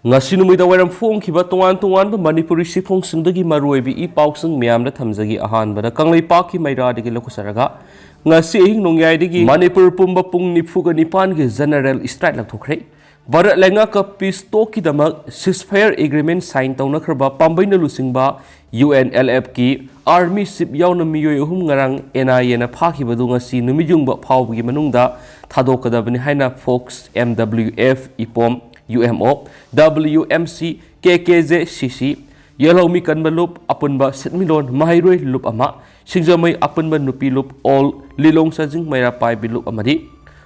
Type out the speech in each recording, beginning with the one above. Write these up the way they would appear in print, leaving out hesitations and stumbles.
ngasi numida wairam phong khiba tongan tongan ba manipuri sifong singdagi maruibi I pausing miamda thamjagi ahan bada kanglei paki maira digi lokusaraga ngasi hing nongyai digi manipur pumba pung nifuga nipan gi general strike lakthokre Barat lenga ka peace talk ki damak ceasefire agreement sign tawna khrba pambai na lusingba UNLF ki army ship yauna miyoi ahum ngarang NIA na phaki badu ngasi numijung ba phawgi manungda thadokadabani haina Fox MWF IPOM UMO WMC KKJ CC Yellow kan balup apunba setmilon mahairoi lup ama singjamai apunba nupi lup all lilong sajing maira pai bilup amadi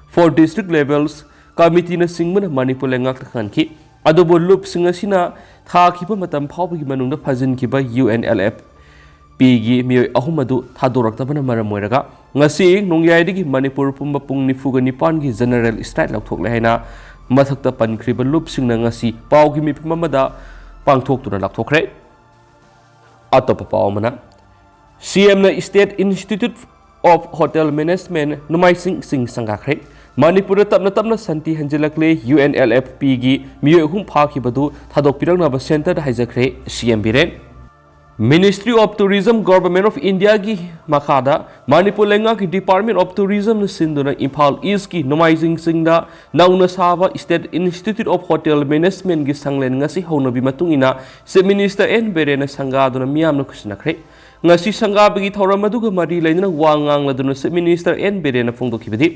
for district levels Committee na singman Manipur lengak takhan ki adobo loop singa sina tha khiba matam phawgi manungda phajin kiba UNLF pigi mi ahumadu thadorak tabana maram moiraga ngasi nongyai digi Manipur pumba pung nifuga nipan gi general strike lakthok le haina mathakta pankriba loop singna ngasi pawgi mi pimamada pangthok tuna lakthokre atopa pawmana CM na State Institute of Hotel Management numaising sing sangakre Manipur tapna santi hanjelakle UNLF gi miyoi hum phaki badu thadok pirangna ba center haijakre CM Biren Ministry of Tourism Government of India gi makhada Manipur lenga ki Department of Tourism na sinduna Imphal East ki nomaising singda nauna saba State Institute of Hotel Management gi sanglen ngasi honabi matungina se Minister N Biren na sanga duna miyam na kusnakre ngasi sanga bagi thoramadu ga mari laina wangang laduna se Minister N Biren na phongdokibadi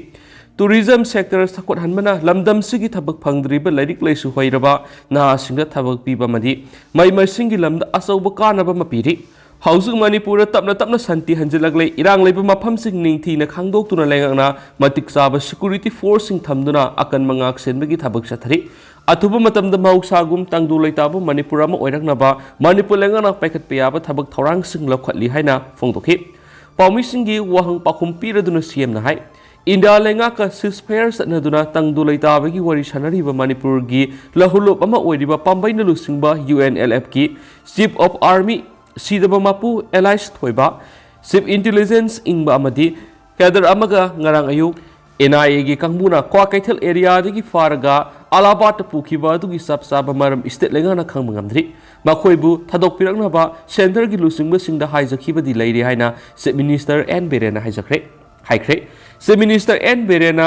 Tourism sector sakot hanmana lamdam sigi thabak phangdriba lairik laisu hoiraba na singda thabak piba madi mai singi lamda asauba kanaba mapiri Hausung Manipur tapna santi hanjelagle irang leiba mafam sing ningthi na khangdok tuna lengana matik saba security force sing thamduna akan mangak senbagi thabak sathari athuba matamda mausagum tangdu leitabu Manipur ma oiraknaba Manipur lengana paikat piyaba thabak thorang sing lokhatli haina phongdokhi pawmi singi wahang pakhum piraduna CM na hai India lenga ka ceasefire satnaduna tangdu leitabagi wari sanariba Manipur gi lahulup ama oiriba pambai na lusingba UNLF ki Chief of Army Sidaba Mapu Elias Thoiba Chief Intelligence ingba amadi kadar amaga ngarang ayuk NIA gi kangbuna kwa kaithal area dagi faraga Alabad pukiba dugi sabsaba maram state lenga na khangmangamdri makhoibu thadok piraknaba center gi lusingba singda haijakhiba di leiri haina Chief Minister N Biren haijakre haikre se Minister N Berena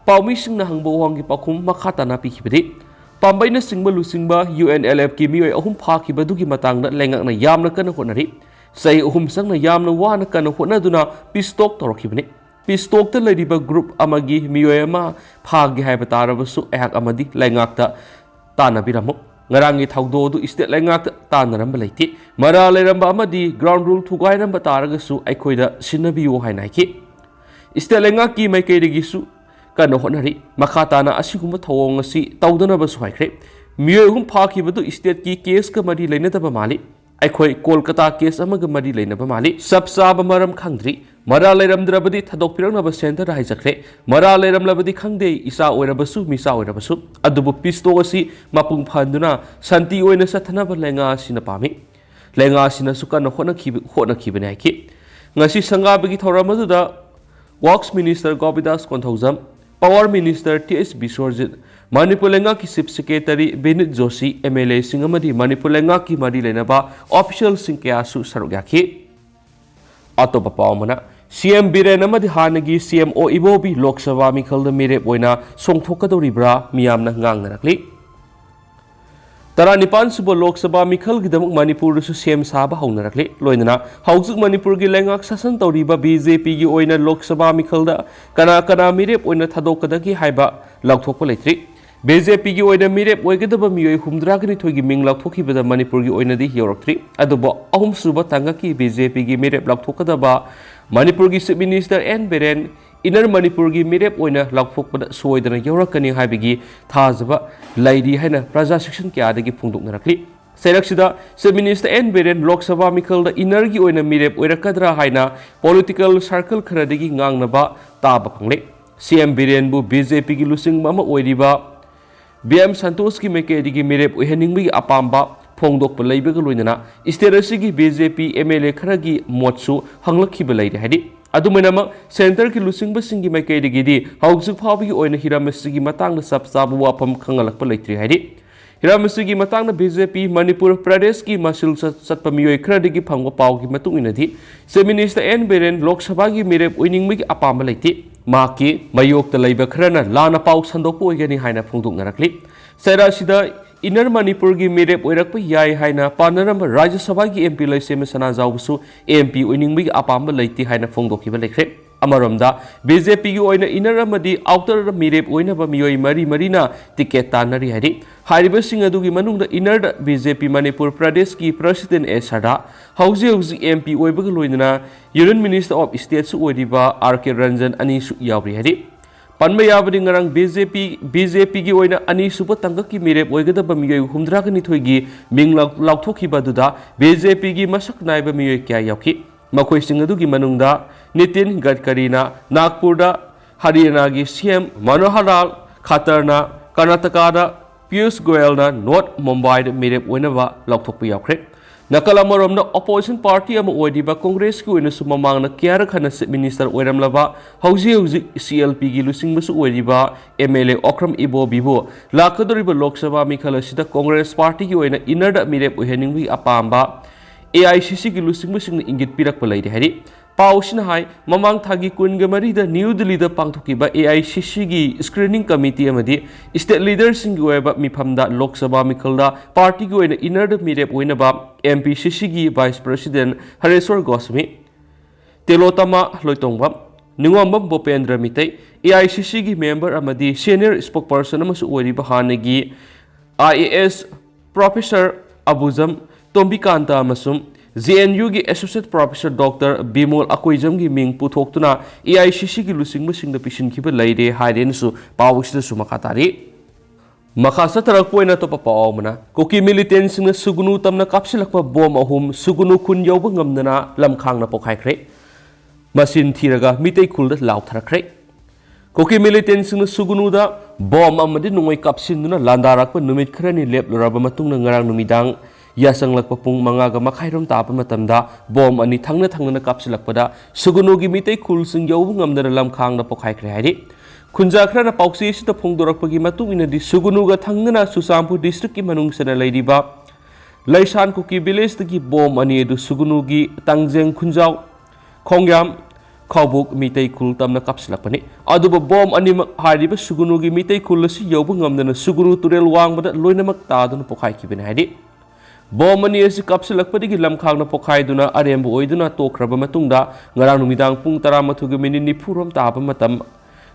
pawmi singna hangbo wangi pakhum makhata na pikhibadi pambai na singba lusingba UNLF ki mioi ahum phakhiba dugi matangna lengak na yamna kana honari sai ahum sangna yamna wana kana honaduna pistok torokhibani pistok ta ladiba group amagi mioi ama phagi haiba tarabasu ehak amadi lengak ta tanabiramu ngarangi thawdo du state lengak ta tanaramba leiti mara leramba amadi ground rule thugairamba taragasu aikhoida sinabiyo hainai Istelenga ki mai kay digisu kano honari makatana asiguma thawong asi tawdana ba suhaikre miyoi hum phaki badu state ki case ka mari leina ta ba mali aikhoi Kolkata case amaga mari leina ba mali sabsa ba maram khangdri mara leiram drabadi thadok pirangna ba center haijakre mara leiram labadi khangde isa oirabasu misa oirabasu adubu pisto asi mapung phanduna santi oina sathana ba lenga sina pami lenga sina sukana hona khibane haiki ngasi sanga bagi thoramadu da Works Minister Gobidas Konthozam, Power Minister T.S. Bisorjit, Manipur lenga ki Chief Secretary Benit Joshi, MLA Singamadi, Manipur lenga ki Mari Lenaba, Official Singkayasu Sarugyaki. Atopa Pawmana, CM Biren amadi Hanagi, CMO Ibobi, Lok Sabha Mikhal Mire Boina, Songthokadoribra, Miyamna Ngangarakli. Tara Nipan Subo Lok Sabha Mikhal Gidamuk Manipur su CM Saba Haunarakli, Loinana, Hausuk Manipur Gilangak Sasan Toriba BJP gi oina Lok Sabha Mikhalda, Kana Mirep oina Thadokadaki Haiba, Laukthok Poletri, BJP gi oina Mirep Oigadaba Mio Humdragani Togi Ming Laukhoki Bada Manipur gi oina di Yorokri, Adobo Ahum Suba Tangaki BJP gi Mirep Lauktokadaba, Manipur gi Chief Minister N Biren, Inner Manipur gi Mirep oina Laukthok Bada Soidana Yorakani Haibigi, Thazaba, Lady Hena, Praja Section Kiadagi Pungduk Narakli. Seraksida, Chief Minister N Biren Lok Sabha Mikhal da Inergi oina Mirep oirakadra haina political circle kharadagi ngangnaba taba phangle. CM Biren bu BJP gi lusing mama oiriba BM Santos ki mekedi gi Mirep oihaningbi apamba phongdok pa leibaga loinana state gi BJP MLA kharagi motsu hanglakhiba leide hadi Adumanama center ki lusing basingi mai kay digidi hausuk phabi oina hiramasi gi matang na sapsabu wapam khangalak pa leitri haidi हिराम असिगी मतंगना BJP Manipur Pradesh की मसिल चटपा मियोय खरदगी फंगबा पावगी मतुंग इनदी chief minister N Biren Lok Sabha की मिरेप ओइनिंगमगी अपाम लेति माकी मयोक्ता लैबा खरना लाना पाव संदोकपा ओइगनी हाइना फोंदोकनरकली सैरासिदा इनर मणिपुर की मिरेप ओइरकप याय हाइना पानरम राज्य सभा की एमपी लैसेम सना जावसु एमपी ओइनिंगमगी अपाम लेति हाइना फोंदोकिबा लेख्रे अमरमदा बीजेपी की ओइना इनर अमदी आउटर मिरेप ओइनबा मियोय मरी मरीना टिकेट तानरी हाइदि हाइरिबसिंग अदुगी मनुंगदा इनर बीजेपी मणिपुर प्रदेश की प्रेसिडेंट एसरा हौजी एमपी ओइबगा लोइना यूनियन मिनिस्टर ऑफ स्टेट ओइरिबा आरके रंजन अनीसु यावरी हाइदि पन्बा याबदि ngarang बीजेपी की ओइना अनीसुब तंगक की मिरेप ओइगदबा मियोय हुमद्राग निथोयगी मिंग लाउथोखिबा दुदा बीजेपी की मसक नायबा मियोय क्या यावखि मखोइसिंग अदुगी मनुंगदा नितिन गडकरीना नागपुरदा हरियाणा की सीएम मनोहर लाल खट्टरना कर्नाटकादा पीयूष गोयलना नॉर्थ मुंबई मिरेप ओइनबा लाउथोकपा यावख्रे नकल अमरोमना ऑपोजिशन पार्टी अमा ओइदिबा कांग्रेस की ओइनसु ममांगना क्यारक हना चीफ मिनिस्टर ओइरमलबा हौजी सीएलपी की लुसिंगबसु ओइदिबा एमएलए ओक्रम इबोबीबो लाकदोरिबा लोकसभा मिखलसिदा कांग्रेस पार्टी की ओइना इनर मिरेप ओइहनिंगबी अपाम्बा एआईसीसी की लुसिंगबसिंगना इंगित पिरकपा लैदे हाइदि पाउसिना हाय ममांग थागी कुनगा मरीदा न्यू दिल्लीदा पांगथोकिबा एआईसीसी की स्क्रीनिंग कमिटी अमदी स्टेट लीडरसिंग की ओइबा मिफमदा लोकसभा मिखलदा पार्टी की ओइना इनर मिरेप ओइनबा एमपीसीसी की vice president Hareshwar Goswami Tilottama Loitongbam Ningombam Bhupendra Meitei AICC की मेंबर अमदी सीनियर स्पोकपर्सन अमसु ओइरिबा हानगी आईएएस प्रोफेसर अबुजम तोम्बिकांता अमसुम JNU की associate professor doctor Bimol Akoijam की मिंग पुथोक्तुना एआईसीसी की लुसिंगबसिंगदा पिसिनखिबा लैरे हाइरेनसु पाउसिदसु मखातारी मखा सतरकपोइना तोपा पावमना कोकी मिलिटेंट सिंगना सुगुनु तमना कापसिलकपा बॉम अहुम सुगुनु खुन यौबा ngamdana लमखांगना पोखाइख्रे मसिन थीरगा मितै खुलदा लाउथरख्रे कोकी मिलिटेंट सिंगना सुगुनुदा बॉम अमदि नुंगै कापसिनदुना लांदारकपा नुमित खरनि लेपलरबा मतुंगना ngarang numitang यासंगलकपा पुंग मंगागा मखाइरोम तापा मतमदा बॉम अनि थंगना कापसिलकपदा सुगुनुगी मितै खुलसिंग यौबा ngamdana लमखांगना पोखाइख्रे हाइदि खुंजा खरना पाउसीसिदा फोंदोरकपगी मतुंग इनदि सुगुनुगा थंगना सुसामपुर डिस्ट्रिक्ट की मनुंगसना लैरिबा लैसान कुकी विलेजदगी बॉम अनि अदु सुगुनुगी तंगजेंग खुंजाव खोंग्याम खौबुक मितै खुल तमना कापसिलकपनि अदुबा बॉम अनि हारिबा सुगुनुगी मितै खुलसि यौबा ngamdana सुगुनु तुरेल वांगबदा लोइनमक तादुना पोखाइखिबनि हाइदि बॉम अनि असि कापसिलकपदगी लमखांगना पोखाइदुना अरेमबो ओइदुना तोखरबा मतुंगदा ngarang numidang pung 12:40 ताबा मतम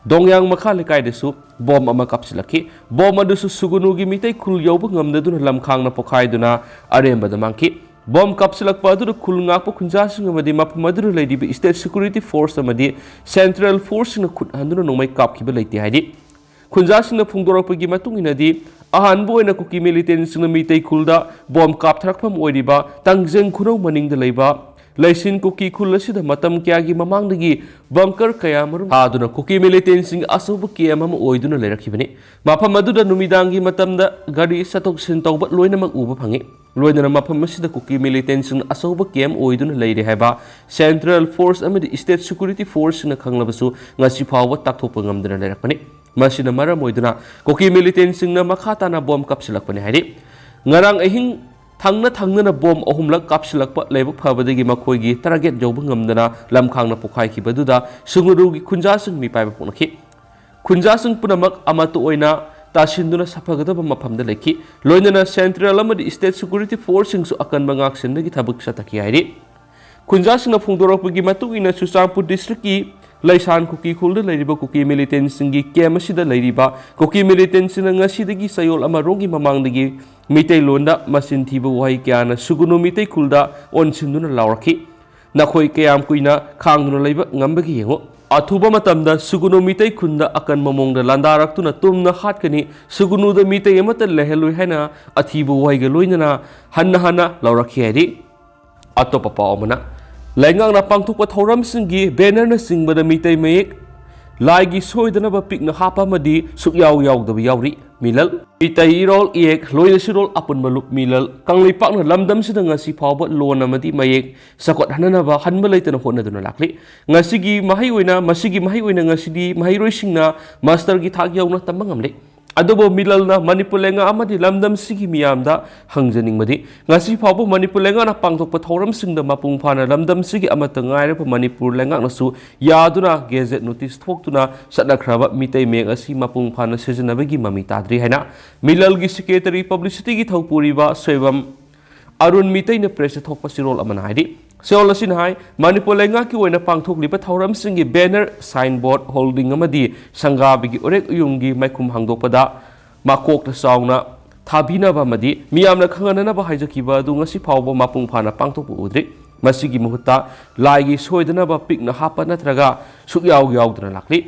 दोंगयांग मखा लेकाइदसु बॉम अमा कापसिलखि बॉम अदुसु सुगुनुगी मितै खुल यौबा ngamdaduna लमखांगना पोखाइदुना अरेमबदा मांखि बॉम कापसिलकपा अदुदा खुल ngakpa खुंजासिंग अमदि मफम अदुदा लैदिबि स्टेट सिक्युरिटी फोर्स अमदि सेंट्रल फोर्स सिंग खुद हंदुना नोंमै कापखिबा लैति हाइदि खुंजासिंग फोंदोरकपगी मतुंग इनदि अहानबो ओइना कुकी मिलिटेंट सिंग मितै खुलदा बॉम कापथरकफम ओइरिबा तंगजेंग खुनौ मनिंगदा लैबा लैसिन कुकी खुल असिदा मतम क्यागी ममांगदगी बंकर कया मरु आदुना कुकी मिलिटेंट सिंग असौब केम अम ओइदुना लेरखिबनि मफम अदुदा नुमिदांगी मतमदा गाड़ी सतोक सिन तौबा लोइनमक उबा फंगे लोइनना मफम असिदा कुकी मिलिटेंट सिंग असौब केम ओइदुना लैरे हैबा सेंट्रल फोर्स अमदि स्टेट सिक्युरिटी फोर्स न खंगलबसु ngasi फावबा ताकथोप ngamdana लेरखपनि मसिना मरम ओइदुना कुकी मिलिटेंट सिंग न मखाताना बॉम कापसिलकपनि हाइदि ngarang अहिंग थंगना बॉम अहुमलक कापसिलकपा लेब फबदगी मखोइगी टारगेट यौबा ngamdana लमखांगना पोखाइखिबदुदा सुंगुरुगी खुंजासिंग मिपाइबा पोनखि खुंजासिंग पुनमक अमत ओइना तासिंदुना सफगदबा मफमदा लेखि लोइनना सेंट्रल अमदि स्टेट सिक्युरिटी फोर्सिंग सु अकनबा ngaksinदगी थबक सतखि हाइदि खुंजासिंग फोंदोरकपगी मतुंगिना सुसामपुर डिस्ट्रिक्ट की लैसान कुकी खुलद लैरिबा कुकी मिलिटेंट सिंगी केम असिदा लैरिबा कुकी मिलिटेंट सिंग ngasiदगी सयोल अमरोंगी ममांगदगी मितै लोंदा मसिन थीबा वहाई क्याना सुगुनु मितै खुलदा ओनसिंदुना लावरखि नखोई कयाम कुइना खांगदुना लैबा ngambagi yengo अथुबा मतमदा सुगुनु मितै खुंदा अकन ममोंगदा लांदारक्तुना तुमना हाटकनि सुगुनुदा मितै अमत लेहलुइ हैना अथीबा वहाइगा लोइनना हन्ना लावरखि हाइदि अतोपा पावमना लैंगांगना पांथोकपा थौरमसिंगी बैनरना सिंगबदा मितै मयेक लाइगी सोइदनबा पिकना हापामदि सुकयाव यावदबा यावरि मिलल मितै इरोल एक लोइनसिरोल अपुनबा लुप मिलल कांगलैपाकना लमदमसिदा ngasi फावबा लोन अमदि मयेक सकot हननबा हनबा लैतना होनदुना लाखलि ngasi mahai oina ngasi di mahai roisingna master gi thak yauna tamba ngamle अदुबो मिललना मणिपुर लेंगा अमदि लमदम सिगी मियामदा हंगजनिंगमदि ngasi फावबो मणिपुर लेंगा ना पांगथोकप थौरमसिंगदा मपुंग फाना लमदम सिगी अमत ngairep मणिपुर लेंगा नसु यादुना गेजेट नोटिस थोक्तुना सटनाख्राबा मितै मेग असि मपुंग फाना सिजनबगी ममि ताद्रि हैना मिललगी सेक्रेटरी पब्लिसिटी की थौपुरिबा सोयबम अरुण मितै ने प्रेस थोकप सिरोल अमना हाइदि सेओल असिन हाय मणिपुर लेंगा की ओइना पांगथोकलिबा थौरमसिंगी बैनर साइन बोर्ड होल्डिंग अमदि संगाबिगी ओरेक उयुंगी मैखुम हांगदोकपदा माकोकता साउना थाबिनाबमदि मियामना खंगननाबा हाइजखिबा अदु ngasi फावबो मापुंग फाना पांगथोकपु उद्रि मसिगी मुहुत्ता लाइगी सोयदनबा पिकना हापा नत्रगा सुयाव यावदना लाक्ली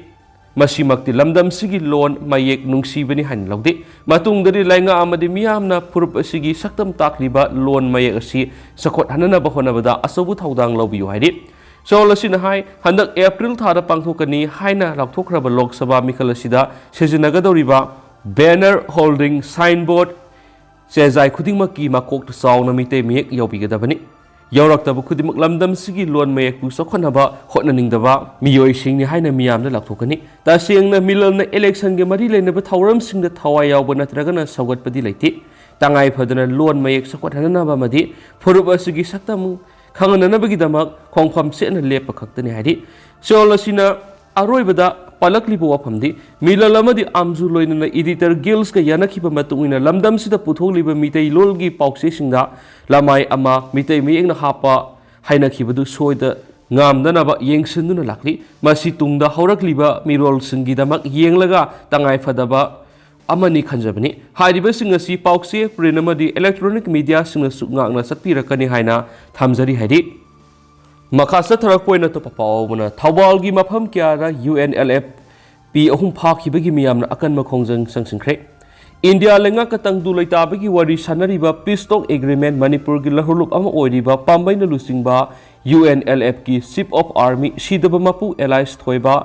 मसिमक्ति लमदम सिगी लोन मयेक नुंगसीबनि हाइन लौदे मतुंगदरि लाइंगा अमदि मियामना फुरुप सिगी सक्तम ताकलिबा लोन मयेक असि सखोट हननबा होनबदा असबु थौदांग लौबियु हाइदि सोल असिन हाय हंदक एप्रिल थादा पांगथोकनी हाइना लाउथोखरबा लोकसभा मिखल असिदा सिजनगदौरिबा बैनर होल्डिंग साइन बोर्ड सेजाय खुदिंगमकी माकोकता साउना मितै मेक यौबिगदबनि यौरक्तब खुदिमक लमदम सिगी लोन मयेकपु सखोनबा होटननिंगदबा मियोइसिंगनि हाइना मियामना लाउथोकनी तसेंगना मिललना इलेक्शन गे मरि लेनबा थौरमसिंगदा थवाय यावबा नत्रगना सौगतपदि लैति तंगाय फदना लोन मयेक सखोटहननबा मदि फुरुब असिगी सक्तम खंगननबगिदमक खोंफम सेना लेप खक्तनि हाइदि सोलसिना अरोइबदा पलकलिबो वफमदि मिललमदि आमजु लोइनना एडिटर गिल्स का यानखिबा मतुइना लमदमसिदा पुथोलिबा मितै लोलगी पाउक्सेसिंगदा लमाय अमा मितै मियेंगना हापा हाइनखिबदु सोयदा ngamdanaba yengsinduna lakli masi tungda haurakliba mirolsingidamak yenglaga tangai fadaba amani khanjabani hariba singasi paukse prinamadi electronic media singna sungangna satpirakani haina thamjari haidi makasa tharakoina to papawna thawalgi mafam kyara UNLF p ahum phakibagi miyamna akanma khongjang sangsingkhre India lenga katang du leitabagi wari sanariba peace talk agreement Manipur gi lahurlup ama oiriba pambaina lusingba UNLF ki chief of army sidaba mapu allies thoiba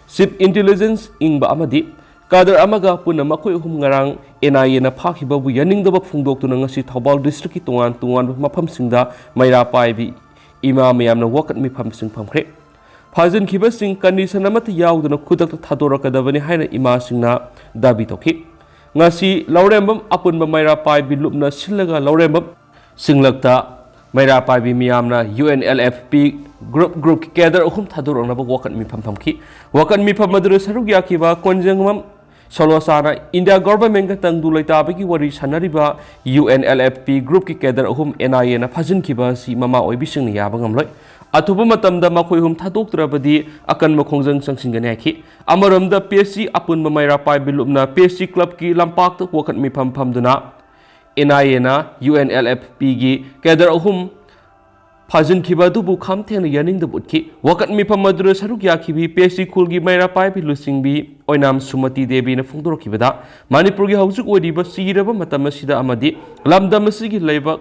chief intelligence ingba amadi kadar amaga puna makoi hum ngarang NIA na phakhiba bu yaningdaba phungdoktuna ngasi Thobal district ki tungan mafam singda maira paibi ima mayamna wakat mi pham sing phamkhre phajin khiba sing condition amata yauduna khudak thadorakadabani haina ima singna dabi tokhi ngasi laurembam apunba maira paibi lupna sillaga laurembam singlakta maira paibi miyamna UNLFP group together ahum thadorona wakan mi pham madura saruk yakiba konjangmam solosana India government ka tangdu leitabagi wari sanariba UNLFP group together ahum NIA na phajin kiba si mama oibising yaba ngamloi atuba matamda makoi hum thadoktrabadi akan makhongjang sangsingani akhi amaramda PSC apunba maira paibi lupna PSC club ki lampak to wakan mi pham duna NIA na UNLFP gi together ahum phajin khiba du bu kham thena yaning da butki wakat mi pham madura saruk yakhibi PSC khul gi maira paibi lusingbi oinam sumati debi na phungdor khibada Manipur gi haujuk odiba siraba matam sida amadi lamdam sigi leiba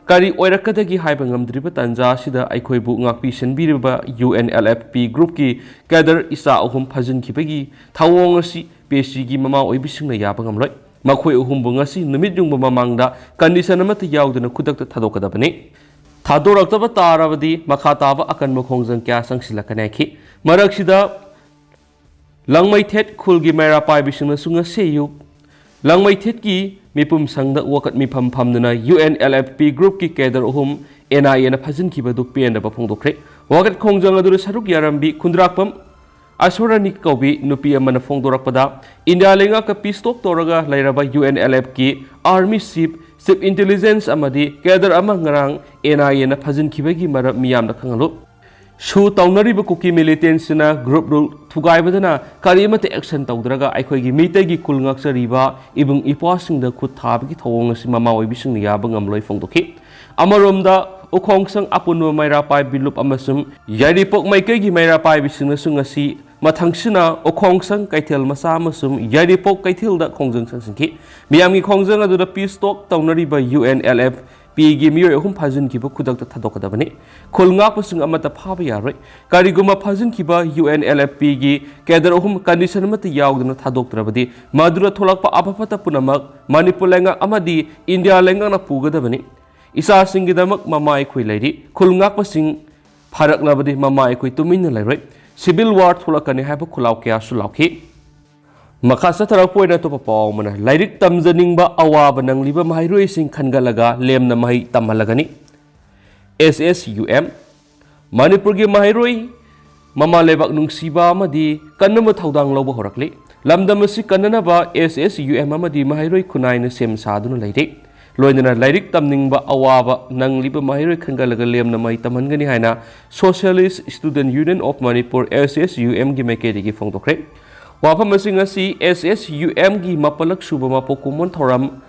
kari oirakadagi haiba ngamdriba tanja sida aikhoibu ngakpi senbiriba UNLFP group ki kadar isa ahum phajin khibagi thawong asi PSC gi mama oibisingna yaba ngamloi makhoi ahum bu ngasi numit jungba mamangda condition amata yauduna khudakta thadokadabani थादोरक्तब तारबदी मखाताब अकन मखोंजंग क्या संगसिलकनाखि मरक्सिदा लंगमैथेट खुलगी मैरा पाइबिसिंग सुंग see you लंगमैथेट की मिपुम संगद वकत मिफम फमदना UNLFP group की Kedar ओहुम NIA ना फजिन की बदु pen ब फोंदोख्रे वकत खोंजंग अदुर सरुक यारंबी खुंद्राकपम असुरनी कौबी नुपी अमन फोंदोरकपदा India लेंगा का पीस्टॉक तोरगा लैरबा UNLF की army chief intelligence amadi kedar amangrang NIA na phajin khibagi mara miyam na khangalo shu taunariba Kuki Militant sina group rule thugai badana karimate action tawdraga aikhoi gi Meitei gi kulngak sariba ibung ipasing da khut thabagi thawong si mama oibising ya bangamloi phongdokhi amaromda ukhongsang apunwa maira pai bilup amasum yaripok maikai gi maira pai bising sungasi mathangsina okhongsang kaithel masa amasum yaripok kaithil da khongjang sangsingki miyamgi khongjang adu da peace talk taunariba UNLF pigi miyo hum phajin ki ba khudak ta thadokadabani khulnga pasung amata phaba yaroi kariguma phajin ki ba UNLF pigi kedar hum condition amata yaudna thadoktrabadi madura tholakpa apapata punamak Manipur lenga amadi India lenga na pugadabani isa singidamak mama aikhoi lairi khulnga pasing pharak labadi mama aikhoi tumin lairoi civil war tholakani haiba khulaw kya sulauki Makha satharapoina to papaw mana lairik tamjaningba awaba nangliba mahairoi sing khangalaga lemna mahi tamhalagani. SSUM Manipur gi mahairoi mama lebak nungsiba amadi kannama thaudang lawba horakli. Lamdam asi kannanaba SSUM amadi mahairoi kunaina sem saduna laire. Loinana lairik tamningba awaba nangliba mahairoi khangalaga lemna mahi tamhangani haina Socialist Student Union of Manipur SSUM gi maikeri gi phongdokhre. Wafam asing asi SSUM gi mapalak suba mapokumon thoram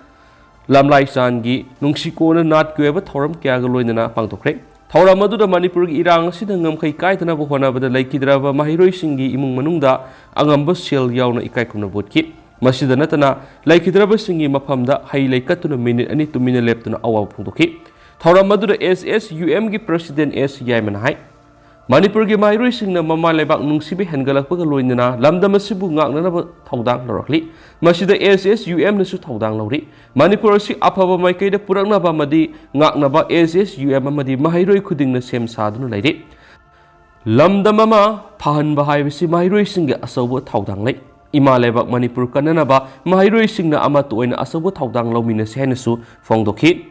lamlai san gi nungsikona nat kweba thoram kya ga loinana pangdokhre. Thoram aduda Manipur gi irang sida ngamkai kaitana bo honabada laikidraba mahiroi singi imung manungda angamba sel yauna ikai kumna botki. Masida natana laikidraba singi maphamda hai laikatuna minute ani tumina leptuna awa phungdokhi. Thoram aduda SSUM gi president S Yaiman hai Manipur gi mairoi singna mama lebak nungsibi hengalakpaga loinana lamdam asibu ngaknanaba thaudang lorakli masida SSUM nasu thaudang lori Manipur asi aphaba maikaida puraknaba madi ngaknaba SSUM amadi mahairoi khudingna sem saduna laire lamdam ama phahanba haibasi mahairoi singa asawba thaudang lai ima lebak Manipur kananaba mahairoi singna ama toina asawba thaudang lomina senasu phongdokhi